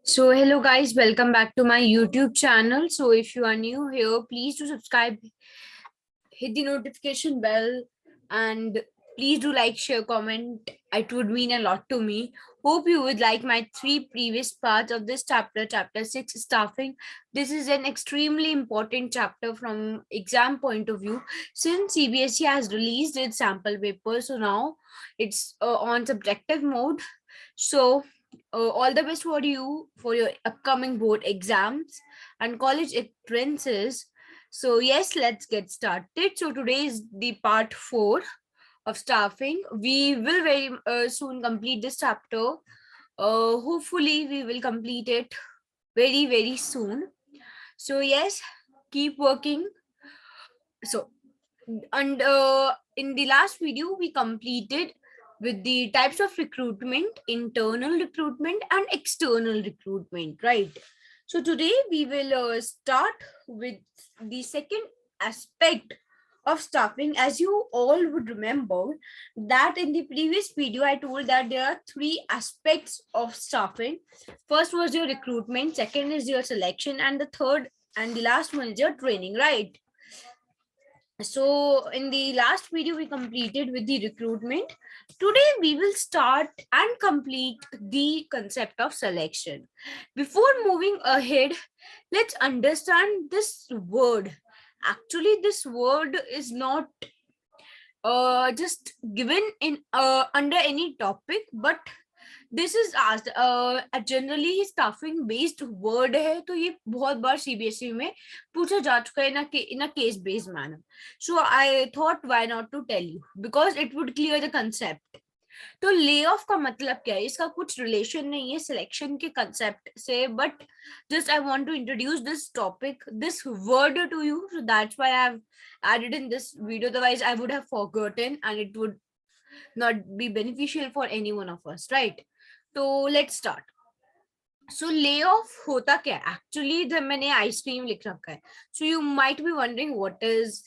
So hello guys, welcome back to my YouTube channel. So if you are new here, please do subscribe, hit the notification bell, and please do like, share, comment. It would mean a lot to me. Hope you would like my three previous parts of this chapter, chapter 6, staffing. This is an extremely important chapter from exam point of view since CBSE has released its sample paper. So now it's on subjective mode. So all the best for you for your upcoming board exams and college entrances. So yes, let's get started. So today is the part 4 of staffing. We will very soon complete this chapter. Hopefully we will complete it very soon. So yes, keep working. So and in the last video we completed with the types of recruitment, internal recruitment and external recruitment, right? So today we will start with the second aspect of staffing. As you all would remember that in the previous video I told that there are three aspects of staffing. First was your recruitment, second is your selection, and the third and the last one is your training, right? So in the last video we completed with the recruitment. Today we will start and complete the concept of selection. Before moving ahead, let's understand this word. Actually, this word is not just given in under any topic, but this is asked generally he staffing based word है, तो ये बहुत बार CBSE में पूछा जा चुका है in a case based manner. So I thought why not to tell you because it would clear the concept. तो ले ऑफ का मतलब क्या है, इसका कुछ रिलेशन नहीं है सिलेक्शन के कंसेप्ट से, but just I want to introduce this topic, this word to you. So that's why I have added in this video, otherwise I would have forgotten and it would not be beneficial for any one of us, right? तो let's start. So lay off होता क्या है actually, जब मैंने ice cream लिख रखा है. So you might be wondering what is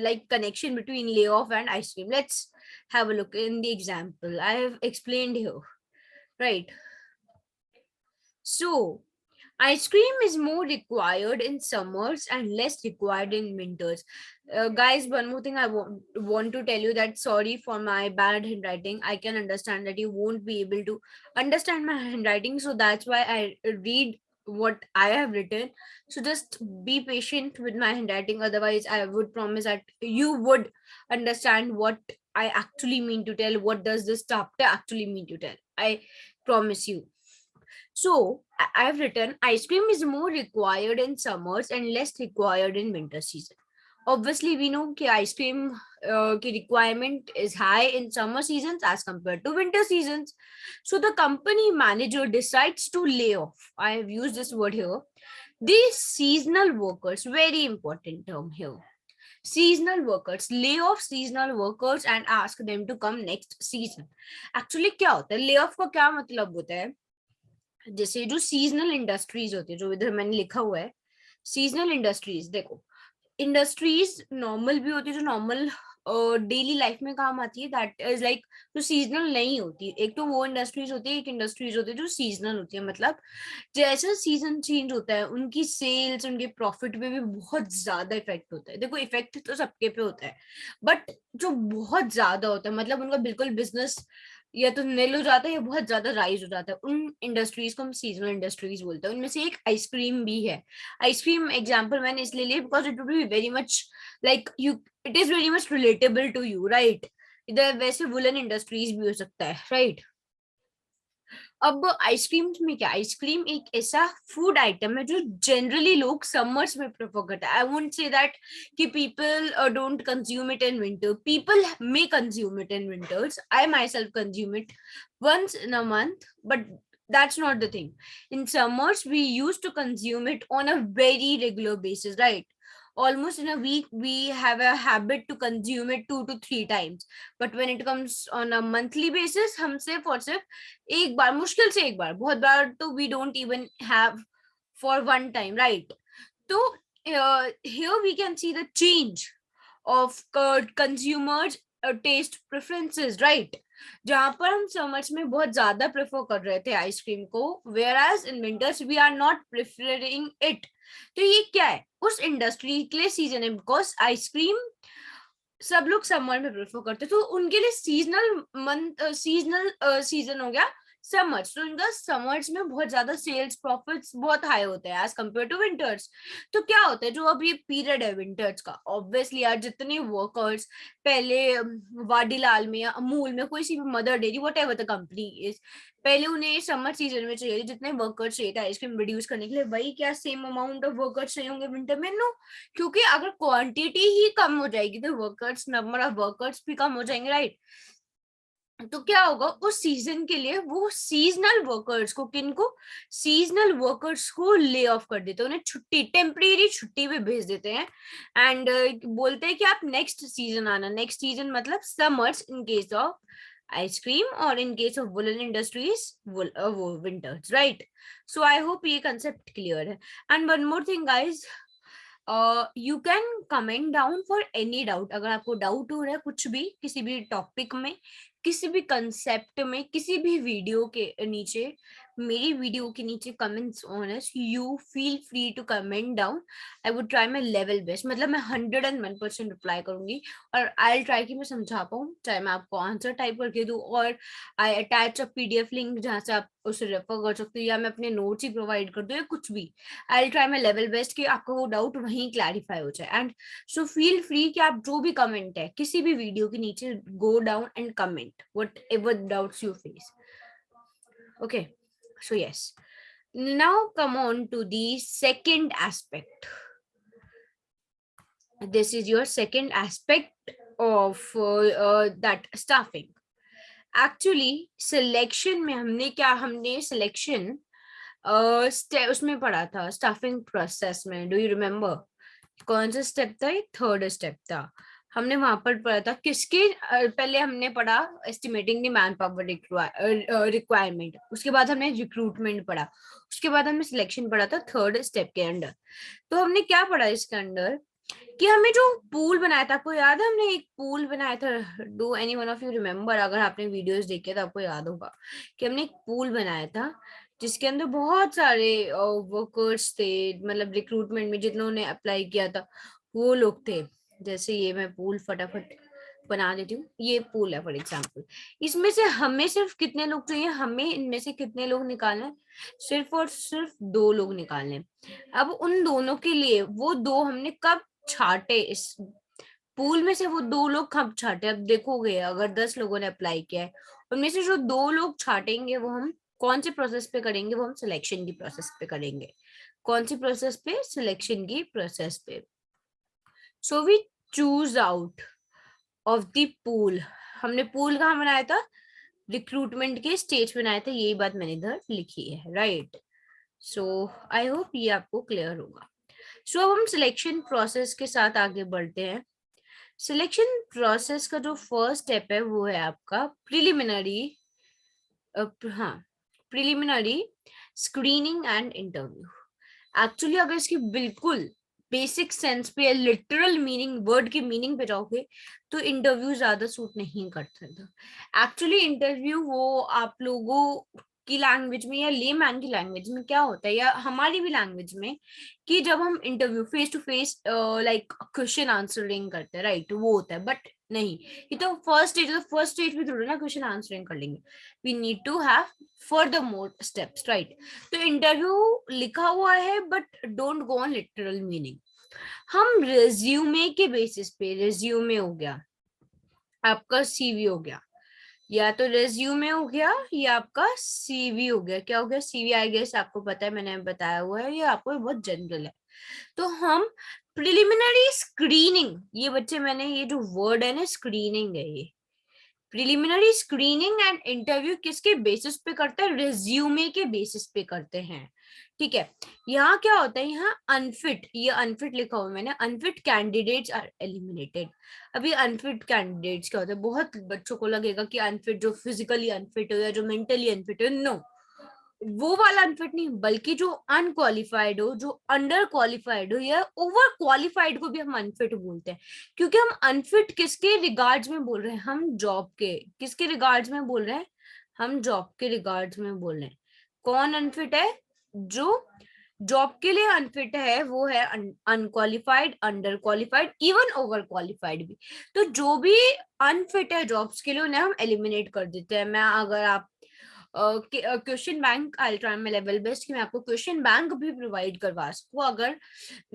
like connection between lay off and ice cream. Let's have a look in the example I have explained here, right? So ice cream is more required in summers and less required in winters. Guys, one more thing I want to tell you, that sorry for my bad handwriting. I can understand that you won't be able to understand my handwriting. So that's why I read what I have written. So just be patient with my handwriting. Otherwise, I would promise that you would understand what I actually mean to tell. What does this chapter actually mean to tell? I promise you. So I've written ice cream is more required in summers and less required in winter season. Obviously, we know that ice cream ki requirement is high in summer seasons as compared to winter seasons. So the company manager decides to lay off. I have used this word here. These seasonal workers, very important term here. Seasonal workers, lay off seasonal workers and ask them to come next season. Actually, क्या होता है? Lay off का क्या मतलब होता है? जैसे जो सीजनल इंडस्ट्रीज होती है, जो इधर मैंने लिखा हुआ है सीजनल इंडस्ट्रीज, देखो इंडस्ट्रीज नॉर्मल भी होती है जो नॉर्मल डेली लाइफ में काम आती है, दैट इज लाइक जो सीजनल नहीं होती. एक तो वो इंडस्ट्रीज होती है, एक इंडस्ट्रीज होती है जो सीजनल होती है. मतलब जैसा सीजन चेंज होता है उनकी सेल्स, उनके प्रॉफिट पे भी बहुत ज्यादा इफेक्ट होता है. देखो इफेक्ट तो सबके पे होता है, बट जो बहुत ज्यादा होता है मतलब उनका बिल्कुल बिजनेस या तो निल हो जाता है या बहुत ज्यादा राइज हो जाता है, उन इंडस्ट्रीज को हम सीजनल इंडस्ट्रीज बोलते हैं. उनमें से एक आइसक्रीम भी है. आइसक्रीम एग्जांपल मैंने इसलिए लिया because it would be very much like you, it is very much relatable to you, right? इधर वैसे वुलन इंडस्ट्रीज भी हो सकता है, राइट? अब आइसक्रीम में क्या, आइसक्रीम एक ऐसा फूड आइटम है जो जनरली लोग समर्स में प्रेफर करते हैं. आई वोंट से दैट कि people don't consume it in winter. People may consume it in winters. I my self consume it once in a month, but that's not the thing. In summers we used to consume it on a very regular basis, right? Almost in a week we have a habit to consume it 2 to 3 times. But when it comes on a monthly basis, हम सिर्फ और सिर्फ एक बार, मुश्किल से एक बार, बहुत बार तो we don't even have for one time, right? So here we can see the change of consumers taste preferences, right? जहां पर हम समर्स में बहुत ज्यादा प्रेफर कर रहे थे आइसक्रीम को, whereas in winters we are not preferring it. तो ये क्या है, उस इंडस्ट्री के लिए सीजन है, बिकॉज आइसक्रीम सब लोग समर में प्रेफर करते, तो उनके लिए सीजनल मंथ, सीजनल सीजन हो गया समर्स, तो इनका समर्स में बहुत ज्यादा सेल्स प्रॉफिट्स बहुत हाई होते हैं एज कम्पेयर टू विंटर्स। तो क्या होता है, जो अब ये पीरियड है विंटर्स का, ऑब्वियसली यार जितने वर्कर्स पहले वाडीलाल में या अमूल में, कोई सी भी mother dairy what ever the company is, पहले उन्हें समर सीजन में चाहिए, जितने वर्कर्स चाहिए था आइसक्रीम प्रोड्यूस करने के लिए, वही क्या सेम अमाउंट ऑफ वर्कर्स चाहिए होंगे विंटर में? नो, क्योंकि अगर क्वांटिटी ही कम हो जाएगी तो वर्कर्स, नंबर ऑफ वर्कर्स भी कम हो जाएंगे, राइट? तो क्या होगा, उस सीजन के लिए वो सीजनल वर्कर्स को, किनको, सीजनल वर्कर्स को ले ऑफ कर देते हैं, उन्हें छुट्टी, टेम्परेरी छुट्टी पे भेज देते हैं, एंड बोलते हैं कि आप नेक्स्ट सीजन आना। नेक्स्ट सीजन मतलब summers in case of ice cream, और in case of woollen industries वो winters, right? So I hope ये कंसेप्ट क्लियर है। And one more thing guys, you can comment down for any doubt, अगर आपको doubt हो रहा है कुछ भी, किसी भी टॉपिक में, किसी भी कंसेप्ट में, किसी भी वीडियो के नीचे, मेरी वीडियो के नीचे comments on it, you feel free to comment down. I would try my level best, मतलब मैं 101% रिप्लाई करूंगी, और आई ट्राई कि मैं समझा पाऊँ, चाहे मैं आपको आंसर टाइप करके दूँ, और आई अटैच अ पीडीएफ लिंक जहाँ से आप उसे रेफर कर सकते हो, या मैं अपने नोट्स ही प्रोवाइड कर दूँ, या कुछ भी। I try my level best कि आपका वो डाउट वहीं क्लैरिफाई हो जाए। एंड सो फील फ्री कि आप जो भी कमेंट है किसी भी वीडियो के नीचे, go down and comment what ever doubts you face. Okay, so yes, now come on to the second aspect. This is your second aspect of that staffing. Actually selection में हमने selection उसमें पढ़ा था, staffing process में, do you remember? कौन सा step था? ये थर्ड स्टेप था। हमने वहां पर पढ़ा था किसके, पहले हमने पढ़ा estimating the man power requirement, उसके बाद हमने रिक्रूटमेंट पढ़ा, उसके बाद हमने सिलेक्शन पढ़ा था थर्ड स्टेप के अंडर। तो हमने क्या पढ़ा इसके अंदर, कि हमें जो पूल बनाया था, आपको याद है हमने एक पूल बनाया था? Do any one of you remember? अगर आपने वीडियोस देखे तो आपको याद होगा कि हमने एक पूल बनाया था जिसके अंदर बहुत सारे वर्कर्स थे, मतलब रिक्रूटमेंट में जिन्होंने अप्लाई किया था वो लोग थे। जैसे ये मैं पूल फटाफट बना देती हूँ, ये पूल है फॉर एग्जाम्पल, इसमें से हमें सिर्फ कितने लोग चाहिए, हमें इनमें से कितने लोग निकालने हैं? सिर्फ और सिर्फ 2 लोग निकालने हैं। अब उन दोनों के लिए वो 2 हमने कब छाटे, इस पूल में से वो 2 लोग कब छाटे? अब देखोगे अगर 10 लोगों ने अप्लाई किया है, उनमें से जो 2 लोग छाटेंगे वो हम कौन से प्रोसेस पे करेंगे? वो हम सिलेक्शन की प्रोसेस पे करेंगे। कौन सी प्रोसेस पे? सिलेक्शन की प्रोसेस पे। So we choose out of the pool. हमने पूल कहाँ बनाया था? रिक्रूटमेंट के स्टेज बनाया था, यही बात मैंने इधर लिखी है, राइट? सो आई होप ये आपको क्लियर होगा। सो अब हम सिलेक्शन प्रोसेस के साथ आगे बढ़ते हैं। सिलेक्शन प्रोसेस का जो फर्स्ट स्टेप है वो है आपका प्रिलिमिनरी, हाँ, preliminary screening and interview. Actually अगर इसकी बिल्कुल बेसिक सेंस पे, लिटरल मीनिंग, वर्ड की मीनिंग पे जाओगे तो इंटरव्यू ज्यादा सूट नहीं करता था। एक्चुअली इंटरव्यू वो आप लोगों की लैंग्वेज में या लेमैन की लैंग्वेज में क्या होता है, या हमारी भी लैंग्वेज में, कि जब हम interview face to face like question answering करते हैं, राइट, वो होता है। बट नहीं, ये तो फर्स्ट स्टेज है, तो फर्स्ट स्टेज में थोड़ा ना क्वेश्चन आंसरिंग कर लेंगे, we need to have further more steps, right? तो इंटरव्यू लिखा हुआ है but don't go on literal meaning. हम रेज्यूमे के बेसिस पे, रेज्यूमे हो गया, आपका सीवी हो गया, या तो रेज्यूमे हो गया या आपका सीवी हो गया। क्या हो गया? सीवी, आई गेस आपको पता है, मैंने बताया हुआ है, ये आपको बहुत जनरल है। तो हम प्रिलिमिनरी स्क्रीनिंग, ये बच्चे मैंने ये जो वर्ड है ना, स्क्रीनिंग है, ये प्रिलिमिनरी स्क्रीनिंग एंड इंटरव्यू किसके बेसिस पे करते हैं? रिज्यूमे के बेसिस पे करते हैं, ठीक है? यहाँ क्या होता है, यहाँ अनफिट, ये अनफिट लिखा हुआ है मैंने, अनफिट कैंडिडेट्स आर एलिमिनेटेड। अभी अनफिट कैंडिडेट्स क्या होता है? बहुत बच्चों को लगेगा कि अनफिट जो फिजिकली अनफिट हो या जो मेंटली अनफिट हो, नो, वो वाला अनफिट नहीं, बल्कि जो अनक्वालिफाइड हो, जो अंडर क्वालिफाइड हो या ओवर क्वालिफाइड को भी हम अनफिट बोलते हैं। क्योंकि हम अनफिट किसके रिगार्ड्स में बोल रहे हैं, हम जॉब के किसके रिगार्ड्स में बोल रहे हैं, हम जॉब के रिगार्ड्स में बोल रहे हैं। कौन अनफिट है, जो जॉब के लिए अनफिट है वो है unqualified, under qualified, even over qualified भी। तो जो भी अनफिट है जॉब्स के लिए उन्हें हम एलिमिनेट कर देते हैं। मैं अगर आप question bank, I try my level best कि मैं आपको क्वेश्चन बैंक भी प्रोवाइड करवा सकूं। अगर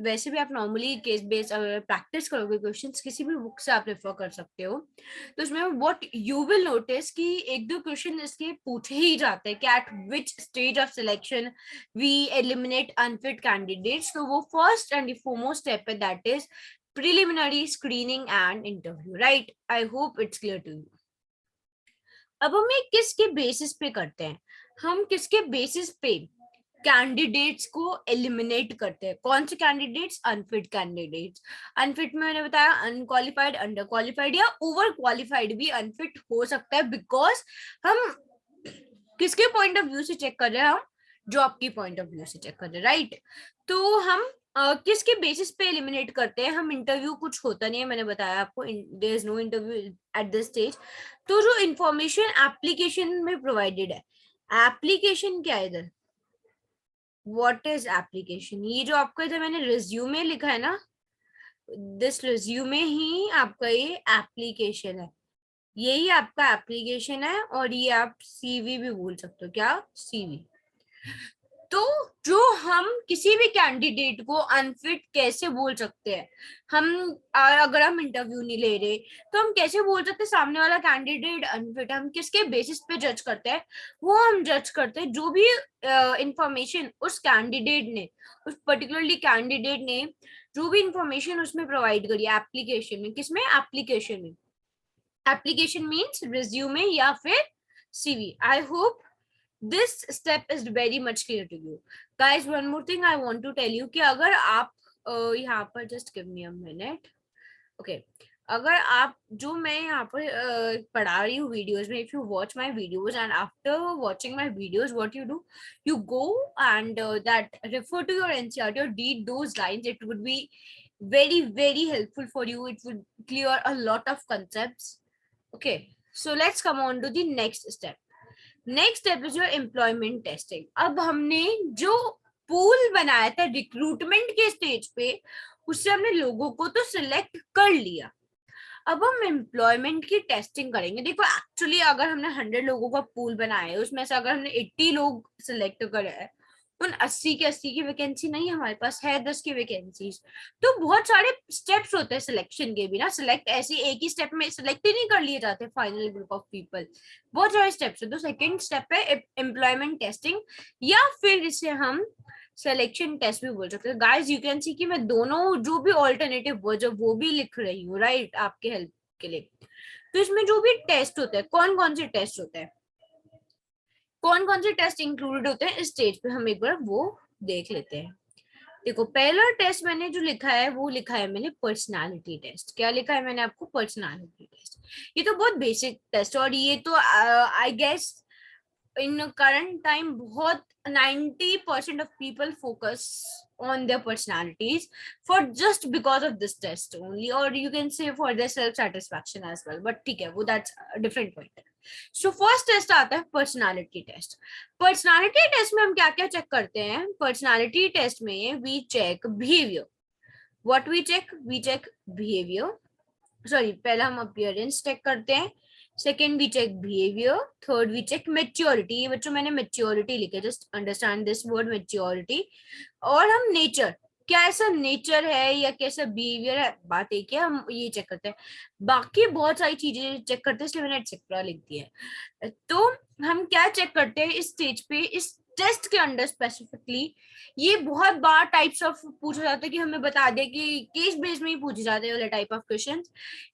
वैसे भी आप नॉर्मली केस बेस्ड अगर प्रैक्टिस करोगे क्वेश्चंस, किसी भी बुक से आप रेफर कर सकते हो, तो उसमें व्हाट यू विल नोटिस कि एक दो क्वेश्चन इसके पूछे ही जाते हैं कि at which stage of selection we eliminate unfit candidates. तो वो फर्स्ट एंड फोरमोस्ट स्टेप है, that is preliminary screening and interview, right? I hope it's clear to you. अब हम ये किसके बेसिस पे करते हैं, हम किसके बेसिस पे कैंडिडेट्स को एलिमिनेट करते हैं? कौन से कैंडिडेट्स? Unfit candidates. अनफिट में मैंने बताया अनक्वालिफाइड, अंडर क्वालिफाइड या ओवर क्वालिफाइड भी अनफिट हो सकता है, बिकॉज हम किसके पॉइंट ऑफ व्यू से चेक कर रहे हैं, हम जॉब की पॉइंट ऑफ व्यू से चेक कर रहे हैं, राइट? तो हम किसके बेसिस पे एलिमिनेट करते हैं? हम इंटरव्यू कुछ होता नहीं है, मैंने बताया आपको, there is no interview at this stage. तो जो इंफॉर्मेशन एप्लीकेशन में प्रोवाइडेड है, एप्लीकेशन क्या है इधर, व्हाट इज एप्लीकेशन? ये जो आपका इधर मैंने रिज्यूमे लिखा है ना, दिस रिज्यूमे ही आपका ये एप्लीकेशन है, यही आपका एप्लीकेशन है। और ये आप सीवी भी बोल सकते हो, क्या? सीवी। तो जो हम किसी भी कैंडिडेट को अनफिट कैसे बोल सकते हैं, हम अगर हम इंटरव्यू नहीं ले रहे तो हम कैसे बोल सकते हैं सामने वाला कैंडिडेट अनफिट? हम किसके बेसिस पे जज करते हैं? वो हम जज करते हैं जो भी इंफॉर्मेशन उस कैंडिडेट ने, उस पर्टिकुलरली कैंडिडेट ने जो भी इंफॉर्मेशन उसमें प्रोवाइड करी है एप्लीकेशन में। किसमें? एप्लीकेशन में। एप्लीकेशन मीन्स रिज्यूमे या फिर CV. I hope this step is very much clear to you guys. One more thing I want to tell you कि अगर आप यहाँ पर just give me a minute, okay, अगर आप जो मैं यहाँ पर पढ़ा रही हूँ वीडियोस में, if you watch my videos and after watching my videos what you do, you go and that refer to your NCERT or read those lines. It would be very very helpful for you, it would clear a lot of concepts. Okay, so let's come on to the next step. Next step is your employment testing. अब हमने जो pool बनाया था recruitment के stage पे, उससे हमने लोगों को तो सिलेक्ट कर लिया, अब हम एम्प्लॉयमेंट की टेस्टिंग करेंगे। देखो एक्चुअली अगर हमने 100 लोगों का पूल बनाया है, उसमें से अगर हमने 80 लोग सिलेक्ट करे हैं, उन 80 के 80 की वैकेंसी नहीं, हमारे पास है 10 की वैकेंसीज। तो बहुत सारे स्टेप्स होते हैं सिलेक्शन के भी ना, सिलेक्ट ऐसे एक ही स्टेप में सिलेक्ट ही नहीं कर लिए जाते फाइनल ग्रुप ऑफ पीपल, बहुत सारे स्टेप्स है। तो सेकेंड स्टेप है एम्प्लॉयमेंट टेस्टिंग, या फिर इसे हम सिलेक्शन टेस्ट भी बोल सकते हैं। गाइस यू कैन सी कि मैं दोनों जो भी ऑल्टरनेटिव वर्ड वो भी लिख रही हूँ, राइट, आपके हेल्प के लिए। तो इसमें जो भी टेस्ट होते हैं, कौन कौन से टेस्ट होते हैं, कौन कौन से टेस्ट इंक्लूडेड होते हैं इस स्टेज पे, हम एक बार वो देख लेते हैं। देखो पहला टेस्ट मैंने जो लिखा है वो लिखा है मैंने पर्सनालिटी टेस्ट। क्या लिखा है मैंने आपको? Personality test. ये तो बहुत बेसिक टेस्ट, और ये तो I guess in current time बहुत 90% of people focus on their personalities for just because of this test only, or you can say for their self satisfaction as well, but ठीक है वो that's a different point. So first test आता है personality test. Personality test में हम क्या क्या check करते हैं? Personality test में we check behavior. What we check? We check behavior. Sorry, पहला हम अपीयरेंस चेक करते हैं, second we check behaviour, third we check maturity. ये बच्चों मैंने मेच्योरिटी लिखे, just understand this word maturity. और हम नेचर, क्या ऐसा नेचर है या कैसा बिहेवियर है, बात एक है, हम ये चेक करते हैं। बाकी बहुत सारी चीजें चेक करते हैं, इसलिए मैंने एक्सेट्रा लिख दिया है। तो हम क्या चेक करते हैं इस स्टेज पे, इस टेस्ट के अंडर स्पेसिफिकली, ये बहुत बार टाइप्स ऑफ पूछा जाता है कि हमें बता दे कि केस बेस्ड में ही पूछे जाते हैं वाले टाइप ऑफ क्वेश्चंस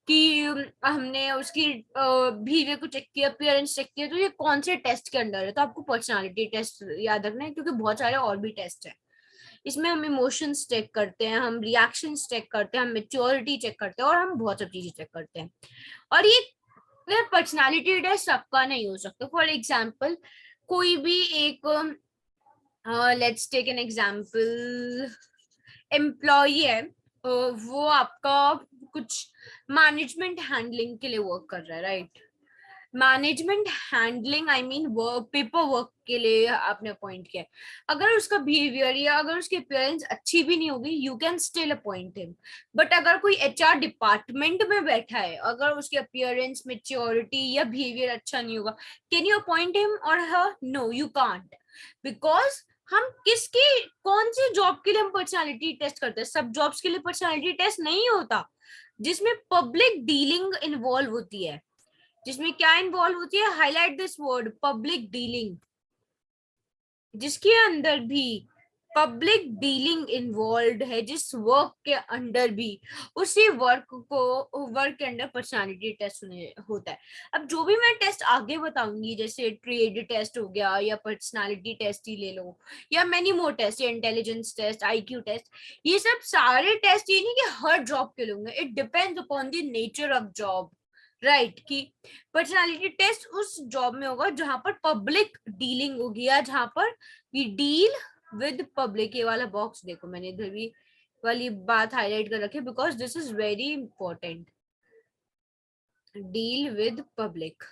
कि हमने उसकी बिहेवियर को चेक किया, अपीयरेंस चेक किया, तो ये कौन से टेस्ट के अंडर है? तो आपको पर्सनालिटी टेस्ट याद रखना है, क्योंकि बहुत सारे और भी टेस्ट है। इसमें हम इमोशंस चेक करते हैं, हम रिएक्शंस चेक करते हैं, हम मेच्योरिटी चेक करते हैं, और हम बहुत सब चीजें चेक करते हैं। और ये पर्सनालिटी टेस्ट सबका नहीं हो सकता। फॉर एग्जाम्पल कोई भी एक let's take an example, employee है, वो आपका कुछ मैनेजमेंट हैंडलिंग के लिए वर्क कर रहा है, right? Management handling I mean work, paper work के लिए आपने अपॉइंट किया है। अगर उसका बिहेवियर या अगर उसकी अपीयरेंस अच्छी भी नहीं होगी, you can still appoint him. But अगर कोई एचआर डिपार्टमेंट में बैठा है, अगर उसकी अपीयरेंस, मेच्योरिटी या बिहेवियर अच्छा नहीं होगा, कैन यू अपॉइंट हिम और her? No, you can't. Because हम किसकी, कौन सी जॉब के लिए हम पर्सनालिटी टेस्ट करते हैं? सब जॉब्स के लिए पर्सनालिटी टेस्ट नहीं होता, जिसमें पब्लिक डीलिंग इन्वॉल्व होती है। जिसमें क्या इन्वॉल्व होती है? Highlight this word, public dealing. जिसके अंदर भी पब्लिक डीलिंग इन्वॉल्व है, जिस वर्क के अंदर भी, उसी वर्क के अंदर पर्सनालिटी टेस्ट होता है। अब जो भी मैं टेस्ट आगे बताऊंगी, जैसे ट्रेड टेस्ट हो गया या पर्सनालिटी टेस्ट ही ले लो, या मेनी मोर टेस्ट, या इंटेलिजेंस टेस्ट, आईक्यू टेस्ट, ये सब सारे टेस्ट ये नहीं कि हर जॉब के लोग, it depends upon the nature of job, right? कि पर्सनालिटी टेस्ट उस जॉब में होगा जहां पर पब्लिक डीलिंग होगी, या जहां पर वी डील विद पब्लिक। ये वाला बॉक्स देखो, मैंने इधर भी वाली बात हाईलाइट कर रखी है, because this is very important, deal with public,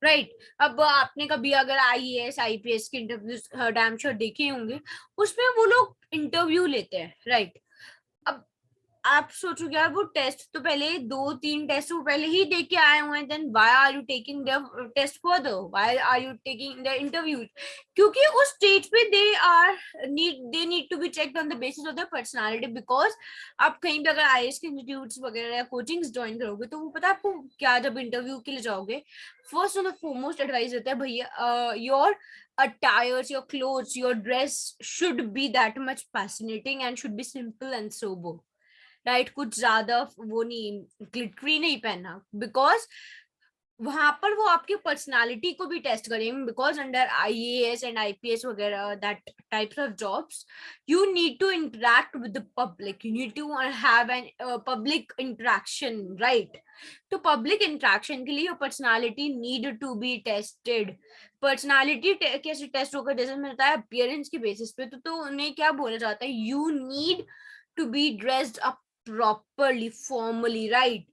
right? अब आपने कभी अगर आईएएस आईपीएस के इंटरव्यूज डैम श्योर देखे होंगे, उसमें वो लोग इंटरव्यू लेते हैं, राइट? अब आप सोचोगे यार, वो टेस्ट तो पहले 2-3 टेस्ट वो पहले ही दे के आए हुए हैं, then why are you taking the test further, why are you taking the interviews? क्योंकि उस स्टेज पे they need to be checked on the basis of the personality. Because आप कहीं भी अगर आईएएस के इंस्टीट्यूट्स वगैरह या कोचिंग्स ज्वाइन करोगे, तो वो पता है आपको क्या, जब इंटरव्यू के लिए जाओगे, first on the foremost advice देता है, भैया your attires, your clothes, your dress should be that much fascinating and should be simple and sober, right? कुछ ज्यादा वो नहीं, ग्लिटरी नहीं पहनना, बिकॉज वहां पर वो आपकी पर्सनालिटी को भी टेस्ट करेंगे। Because under IAS and IPS वगैरह, that types of jobs, you need to interact with the public, you need to have an public interaction, right? तो पब्लिक इंटरेक्शन के लिए your personality need to be tested. Personality कैसे test होगा? जैसे मैंने बताया, appearance के बेसिस पे, तो उन्हें क्या बोला जाता है? You need to be dressed up properly, formally, right?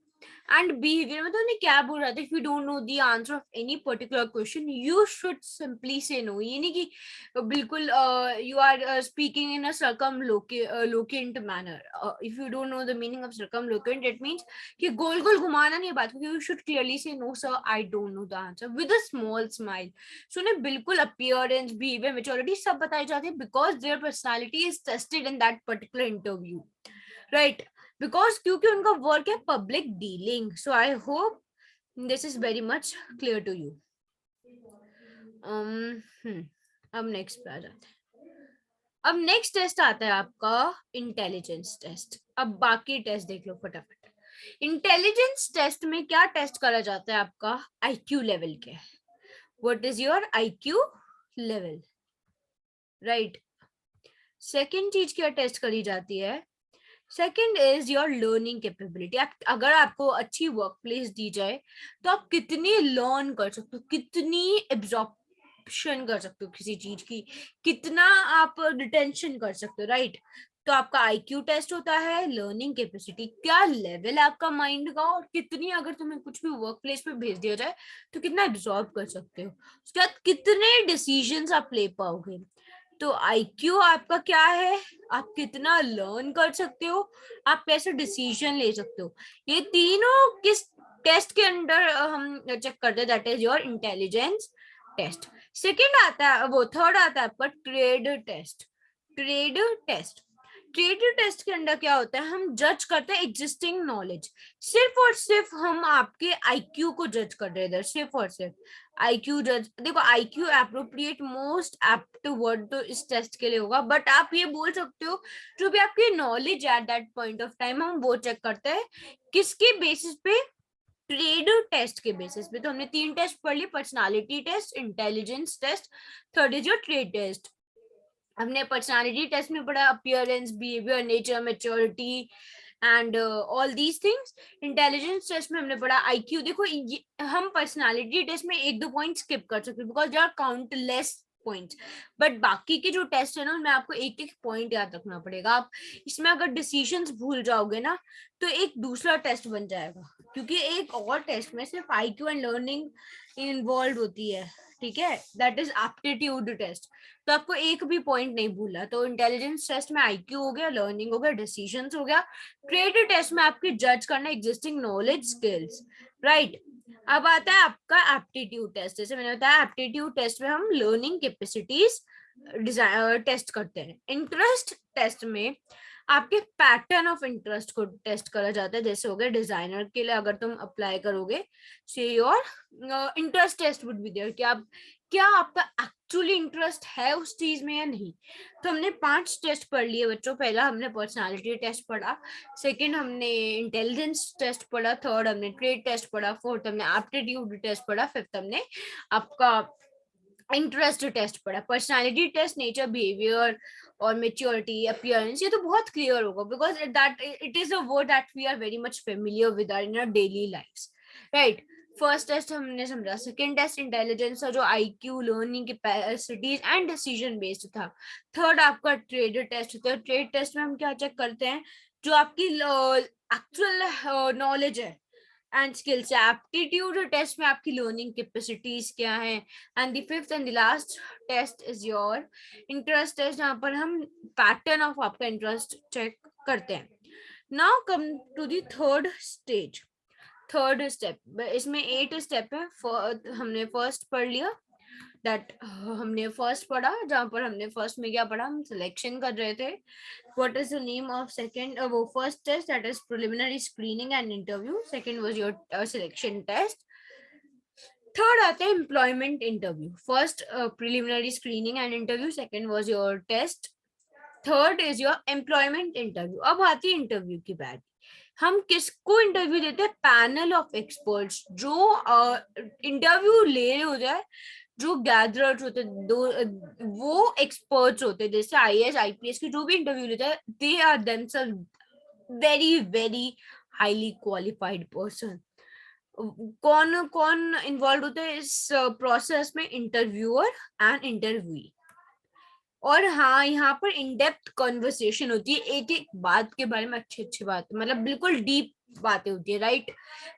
And behavior में तो उन्हें क्या बोल रहा था? If you don't know the answer of any particular question, you should simply say no. ये नहीं कि बिल्कुल you are speaking in a circumlocant manner. If you don't know the meaning of circumlocant, it means कि गोल गोल घुमाना नहीं है बात को, you should clearly say no sir, I don't know the answer, with a small smile. So उन्हें बिल्कुल appearance, behavior, maturity सब बताई जाती है, because their personality is tested in that particular interview, right? Because क्योंकि उनका वर्क है public dealing. So I hope this is very much clear to you. अब नेक्स्ट पे आ जाते हैं। अब नेक्स्ट टेस्ट आता है आपका इंटेलिजेंस टेस्ट। अब बाकी टेस्ट देख लो फटाफट। इंटेलिजेंस टेस्ट में क्या टेस्ट करा जाता है? आपका आईक्यू लेवल के, what is your IQ level, right? Second चीज क्या टेस्ट करी जाती है? Second is your learning capability. अगर आपको अच्छी वर्क प्लेस दी जाए, तो आप कितनी लर्न कर सकते हो, कितनी एब्जॉर्प्शन कर सकते हो किसी चीज की, कितना आप रिटेंशन कर सकते हो, राइट? तो आपका आईक्यू टेस्ट होता है, लर्निंग कैपेसिटी, क्या लेवल है आपका माइंड का, और कितनी, अगर तुम्हें कुछ भी वर्क प्लेस पे भेज दिया जाए, तो कितना एब्जॉर्ब कर सकते हो, उसके बाद कितने डिसीजंस आप ले पाओगे। तो आईक्यू आपका क्या है? आप कितना लर्न कर सकते हो, आप कैसे डिसीजन ले सकते हो, ये तीनों किस टेस्ट के अंदर हम चेक करते हैं? That is your intelligence test. Second आता है, वो थर्ड आता है आपका trade test. Trade test, trade test के अंदर क्या होता है? हम जज करते हैं एग्जिस्टिंग नॉलेज, सिर्फ और सिर्फ हम आपके आईक्यू को जज कर रहे हैं इधर, सिर्फ और सिर्फ आईक्यू जज। देखो, IQ appropriate most apt word तो इस टेस्ट के लिए होगा, बट आप ये बोल सकते हो जो भी आपकी knowledge at that point of time, हम वो चेक करते हैं किसके बेसिस पे? ट्रेड टेस्ट के बेसिस पे। तो हमने 3 टेस्ट पढ़ ली, personality test, intelligence test, third is your trait test. हमने पर्सनालिटी टेस्ट में पढ़ा appearance, behaviour, nature, maturity and all these things. Intelligence test में हमने पढ़ा आईक्यू। देखो हम पर्सनालिटी टेस्ट में 1-2 पॉइंट स्किप कर सकते हैं, because they are countless points, but बाकी के जो टेस्ट है ना उनमें आपको एक एक पॉइंट याद रखना पड़ेगा. आप इसमें अगर डिसीजंस भूल जाओगे ना तो एक दूसरा टेस्ट बन जाएगा, क्योंकि एक और टेस्ट में सिर्फ IQ एंड लर्निंग इन्वॉल्व होती है. ठीक है, दैट इज एप्टीट्यूड टेस्ट. तो आपको एक भी पॉइंट नहीं भूला. तो इंटेलिजेंस टेस्ट में IQ हो गया, लर्निंग हो गया, डिसीजंस हो गया. क्रिएटिव टेस्ट में आपकी जज करना एग्जिस्टिंग नॉलेज स्किल्स, राइट. अब आता है आपका एप्टीट्यूड टेस्ट. जैसे मैंने बताया एप्टीट्यूड टेस्ट में हम लर्निंग कैपेसिटीज टेस्ट करते हैं. इंटरेस्ट टेस्ट में आपके पैटर्न ऑफ इंटरेस्ट को टेस्ट करा जाता है. जैसे हो गया डिजाइनर के लिए अगर तुम अप्लाई करोगे, से your interest test would be there कि आप क्या आपका एक्चुअली इंटरेस्ट है उस चीज में या नहीं. तो हमने 5 टेस्ट पढ़ लिए बच्चों. पहला हमने पर्सनालिटी टेस्ट पढ़ा, सेकंड हमने इंटेलिजेंस टेस्ट पढ़ा, थर्ड हमने ट्रेड टेस्ट पढ़ा, फोर्थ हमने एप्टीट्यूड टेस्ट पढ़ा, फिफ्थ हमने आपका इंटरेस्ट टेस्ट पढ़ा. पर्सनालिटी टेस्ट नेचर बिहेवियर और मेच्योरिटी अपीयरेंस, ये तो बहुत क्लियर होगा because that it is a word that we are very much familiar with in our daily lifes, right. First test हमने समझा. सेकंड टेस्ट इंटेलिजेंस था जो IQ learning capacities and decision based था. Third आपका trade test होता है. Trade test में हम क्या चेक करते हैं, जो आपकी एक्चुअल नॉलेज है एंड स्किल्स. एप्टीट्यूड टेस्ट में आपकी लर्निंग कैपेसिटीज क्या है. And the fifth and the last test is your interest test, जहां पर हम पैटर्न ऑफ आपका इंटरेस्ट चेक करते हैं. Now come to the third stage, third step. इसमें 8 स्टेप है. हमने फर्स्ट पढ़ लिया, दैट हमने फर्स्ट पढ़ा, जहां पर हमने फर्स्ट में क्या पढ़ा, हम सिलेक्शन कर रहे थे. what is the name of second वो first test, that is preliminary screening and interview. Second was your selection test. Third आता है employment interview. First preliminary screening and interview, second was your test, third is your employment interview. अब आती है interview की बात. हम किसको interview देते हैं, पैनल ऑफ एक्सपर्ट्स जो इंटरव्यू ले रहे होते हैं, जो गैदरर्स होते हैं, दो वो एक्सपर्ट्स होते हैं. जैसे IAS IPS की जो भी इंटरव्यू लेते हैं, they are themselves very very highly qualified person. कौन कौन इन्वॉल्व होते हैं इस प्रोसेस में, इंटरव्यूअर एंड इंटरव्यूई. और हाँ, यहाँ पर इन डेप्थ कॉन्वर्सेशन होती है, एक एक बात के बारे में अच्छी अच्छी बात, मतलब बिल्कुल डीप बातें होती है, राइट.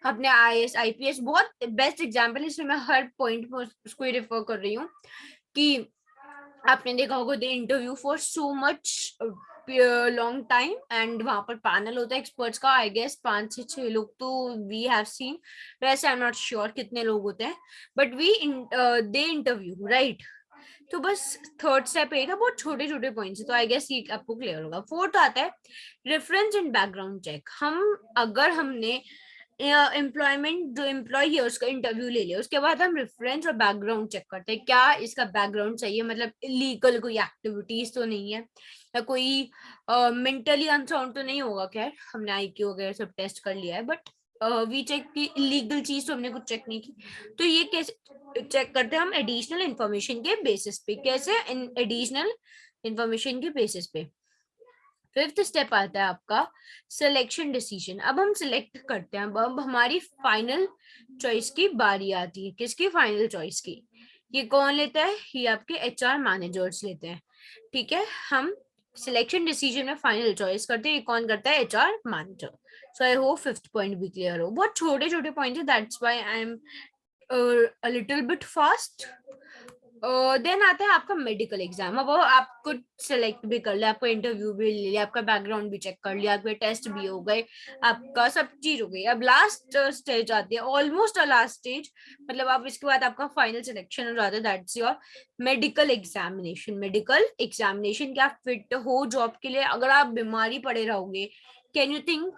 अपने IAS IPS बहुत बेस्ट एग्जाम्पल है, इसमें मैं हर पॉइंट में उसको ही रेफर कर रही हूँ कि आपने देखा होगा the interview for so much long time and वहां पर पैनल होता है एक्सपर्ट्स का. आई गेस 5 से 6 लोग तो वी हैव सीन. वैसे आई एम नॉट श्योर कितने लोग होते हैं, but we they interview, right. तो बस थर्ड स्टेप यही था, बहुत छोटे छोटे पॉइंट्स. तो आई गेस ये आपको क्लियर होगा. फोर्थ आता है रेफरेंस एंड बैकग्राउंड चेक. अगर हमने एम्प्लॉयमेंट जो एम्प्लॉय है उसका इंटरव्यू ले लिया, उसके बाद हम रेफरेंस और बैकग्राउंड चेक करते हैं. क्या इसका बैकग्राउंड चाहिए, मतलब इलीगल कोई एक्टिविटीज तो नहीं है, या कोई मेंटली अनसाउंड तो नहीं होगा. खैर हमने IQ वगैरह सब टेस्ट कर लिया है, बट वी चेक की इलीगल चीज तो हमने कुछ चेक नहीं की. तो ये कैसे चेक करते हैं हम, एडिशनल इंफॉर्मेशन के बेसिस पे. कैसे, एडिशनल इंफॉर्मेशन के बेसिस पे. फिफ्थ स्टेप आता है आपका सिलेक्शन डिसीजन. अब हम सिलेक्ट करते हैं, अब हमारी फाइनल चॉइस की बारी आती है. किसकी, फाइनल चॉइस की. ये कौन लेता है, ये आपके HR मैनेजर्स लेते हैं. ठीक है, हम सिलेक्शन डिसीजन में फाइनल चॉइस करते हैं. ये कौन करता है, HR manager. So I hope fifth point भी क्लियर हो. बहुत छोटे छोटे पॉइंट है, that's why I am a little bit fast. Then आता है आपका मेडिकल एग्जाम. अब आपको सिलेक्ट भी कर लिया, आपको इंटरव्यू भी ले लिया, आपका बैकग्राउंड भी चेक कर लिया, आपके टेस्ट भी हो गए, आपका सब चीज हो गई. अब लास्ट स्टेज आती है, ऑलमोस्ट लास्ट स्टेज, मतलब आप इसके बाद आपका फाइनल सिलेक्शन हो जाता है. That's your medical examination. Medical examination, क्या आप फिट हो जॉब के लिए. अगर आप बीमारी पड़े रहोगे, कैन यू थिंक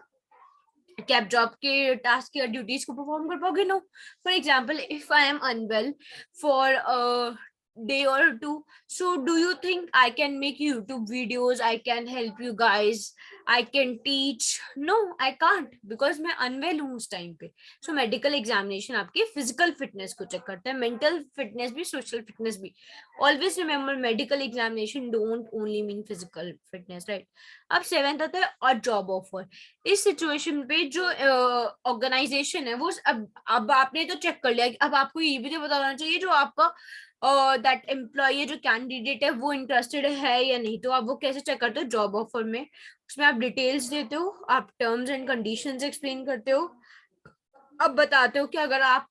कि आप जॉब के टास्क या ड्यूटीज को परफॉर्म कर पाओगे. No. For example, if I am unwell for day or two, so do you think I can make YouTube videos, I can help you guys, I can teach? No, I can't, because मैं unwell हूँ उस time पे. So medical examination आपकी physical fitness को check करता है, mental fitness भी, social fitness भी. Always remember, medical examination don't only mean physical fitness, right. अब सेवेंथ आता है और जॉब ऑफर. इस सिचुएशन पे जो ऑर्गेनाइजेशन है वो अब आपने तो चेक कर लिया, अब आपको ये भी तो बताना चाहिए जो आपका दैट एम्प्लॉय जो कैंडिडेट है वो इंटरेस्टेड है या नहीं. तो आप वो कैसे चेक करते हो? जॉब ऑफर में उसमें आप डिटेल्स देते हो, आप टर्म्स एंड कंडीशंस एक्सप्लेन करते हो, अब बताते हो कि अगर आप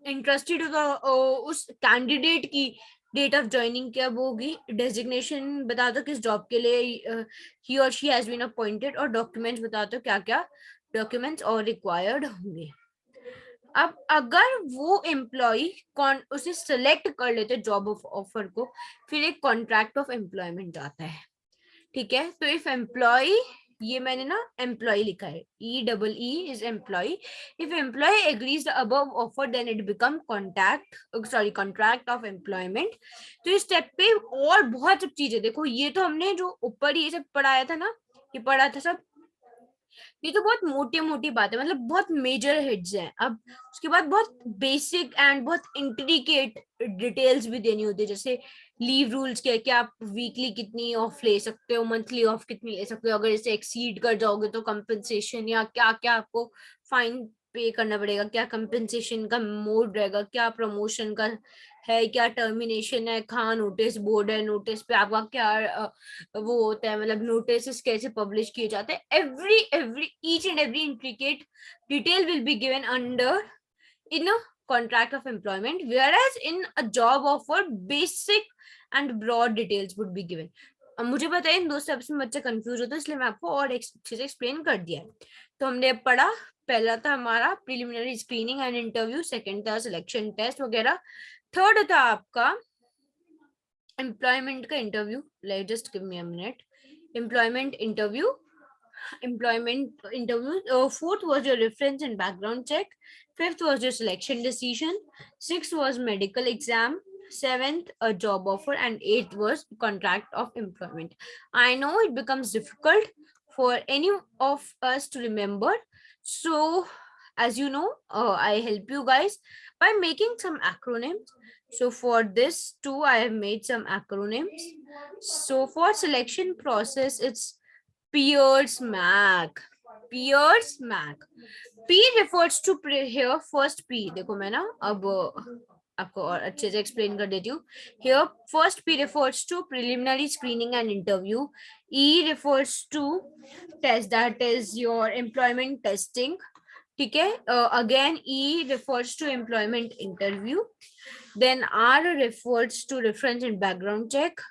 इंटरेस्टेड हो तो उस कैंडिडेट की डेट ऑफ ज्वाइनिंग क्या होगी, डेजिग्नेशन बता दो किस जॉब के लिए ही और शी हैज बीन अपॉइंटेड, और डॉक्यूमेंट्स बता दो क्या क्या डॉक्यूमेंट्स और रिक्वायर्ड होंगे. अब अगर वो एम्प्लॉय कौन उसे सिलेक्ट कर लेते जॉब ऑफर को, फिर एक कॉन्ट्रैक्ट ऑफ एम्प्लॉयमेंट आता है. ठीक है, तो इफ एम्प्लॉय, ये मैंने ना एम्प्लॉय लिखा है, E double E is employee. If employee agrees the above offer then it become contact, sorry contract of employment. तो इस स्टेप पे और बहुत सब चीजें देखो, ये तो हमने जो ऊपर ये सब पढ़ाया था ना, ये पढ़ा था सब, ये तो बहुत मोटी मोटी बात है, मतलब बहुत मेजर हेड्स हैं. अब उसके बाद बहुत बेसिक एंड बहुत इंट्रिकेट डिटेल्स भी देनी होती है, जैसे लीव रूल्स क्या है, कि आप वीकली कितनी ऑफ ले सकते हो, मंथली ऑफ कितनी ले सकते हो, अगर इसे एक्सीड कर जाओगे तो कंपनसेशन या क्या क्या आपको फाइन पे करना पड़ेगा, क्या कंपनसेशन का मोड रहेगा, क्या प्रमोशन का है, क्या टर्मिनेशन है, कहाँ नोटिस बोर्ड है, नोटिस पे आपका क्या वो होता है, मतलब नोटिस कैसे पब्लिश किए जाते हैं, every each and every intricate detail will be given under in a contract of employment, whereas in a job offer basic and broad details would be given. अब मुझे पता है इन दो स्टेप्स में बच्चे कंफ्यूज होते हैं, इसलिए मैं आपको और अच्छे से एक्सप्लेन कर दिया है. तो हमने पढ़ा, पहला था हमारा preliminary screening and interview, second था सिलेक्शन टेस्ट वगैरह, थर्ड था आपका एम्प्लॉयमेंट का interview. Let just give me a minute. Employment interview, fourth was your reference and background check, fifth was your selection decision, sixth was medical exam, seventh a job offer, and eighth was contract of employment. I know it becomes difficult for any of us to remember, so as you know, I help you guys by making some acronyms. So for this too I have made some acronyms. So for selection process, it's Pierce Mac. Pierce Mac. P refers to here first P. देखो मैं ना अब आपको और अच्छे से explain कर देती हूँ. Here first P refers to preliminary screening and interview. E refers to test, that is your employment testing. ठीक है. Again E refers to employment interview. Then R refers to reference and background check.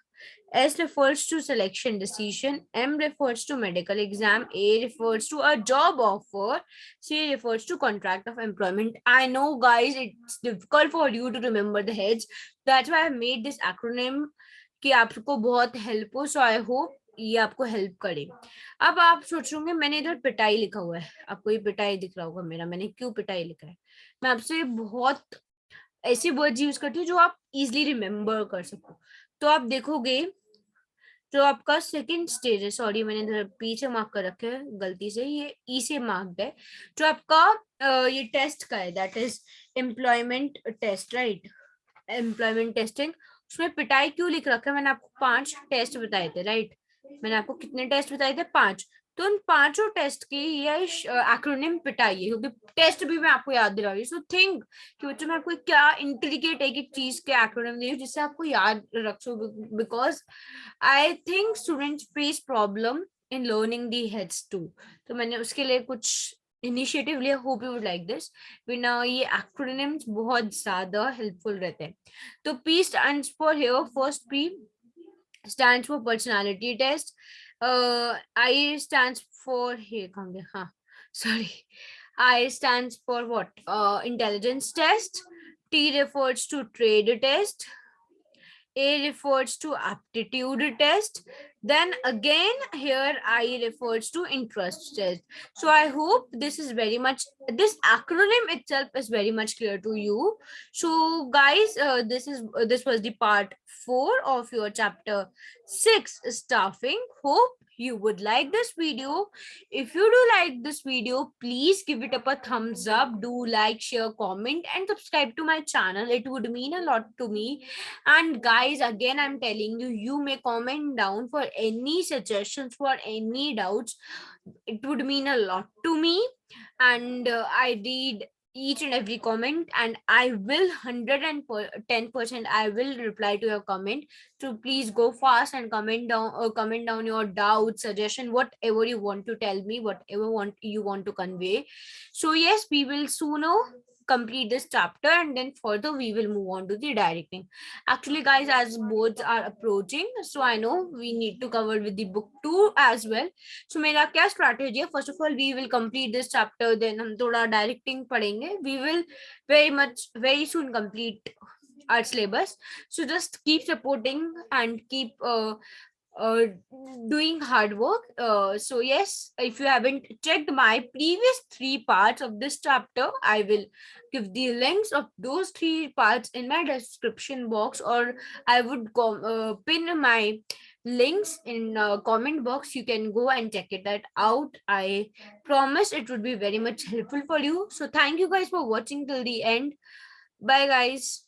S refers to selection decision, M refers to medical exam, A refers to a job offer, C refers to contract of employment. I know guys, it's difficult for you to remember the heads. That's why I made this acronym कि आपको बहुत help हो. सो I hope ये आपको help करे. अब आप सोचोगे मैंने इधर पिटाई लिखा हुआ है, आपको ये पिटाई दिख रहा होगा मेरा, मैंने क्यों पिटाई लिखा है. मैं आपसे बहुत ऐसे वर्ड्स यूज करती हूँ जो आप इजिली रिमेम्बर कर सको. तो आप देखोगे जो आपका सेकंड स्टेज है, सॉरी मैंने इधर पीछे मार्क कर रखे हैं गलती से, ये ई से मार्क्ड है. जो आपका ये टेस्ट का है, that is employment test, right, employment testing. उसमें पिटाई क्यों लिख रखा है, मैंने आपको 5 टेस्ट बताए थे, राइट. मैंने आपको कितने टेस्ट बताए थे, 5. तो उन पांचों टेस्ट की ये एक्रोनिम पिटाई है, क्योंकि टेस्ट भी मैं आपको याद दिला रही हूँ. सो थिंक कि बच्चों मैं आपको क्या इंट्रिकेट एक एक चीज के एक्रोनिम दी जिससे आपको याद रख so, because I think students face problem in learning the heads too. तो मैंने उसके लिए कुछ इनिशिएटिव लिया, hope you would like this. बिना ये एक्रोनिम्स बहुत ज्यादा हेल्पफुल रहते हैं. तो P stands for here, first P stands for personality test. I stands for here. Sorry. I stands for what? Intelligence test. T refers to trade test. A refers to aptitude test. Then again here I refers to interest test. So I hope this is very much, this acronym itself is very much clear to you. So guys, this was the part 4 of your chapter 6 staffing. Hope you would like this video. If you do like this video, please give it up a thumbs up. Do like, share, comment, and subscribe to my channel. It would mean a lot to me. And guys, again I'm telling you, you may comment down for any suggestions, for any doubts. It would mean a lot to me. And I read each and every comment, and I will 110% I will reply to your comment. So please go fast and comment down your doubts, suggestion, whatever you want to tell me, whatever you want to convey. So yes, we will sooner complete this chapter, and then further we will move on to the directing. Actually guys, as boards are approaching, so I know we need to cover with the book 2 as well. So मेरा क्या strategy है? First of all, we will complete this chapter, then हम थोड़ा directing पढ़ेंगे. We will very soon complete our syllabus. So just keep supporting and keep uh, doing hard work. So yes, if you haven't checked my previous 3 parts of this chapter, I will give the links of those 3 parts in my description box, or I would pin my links in comment box. You can go and check it that out. I promise it would be very much helpful for you. So thank you guys for watching till the end. Bye guys.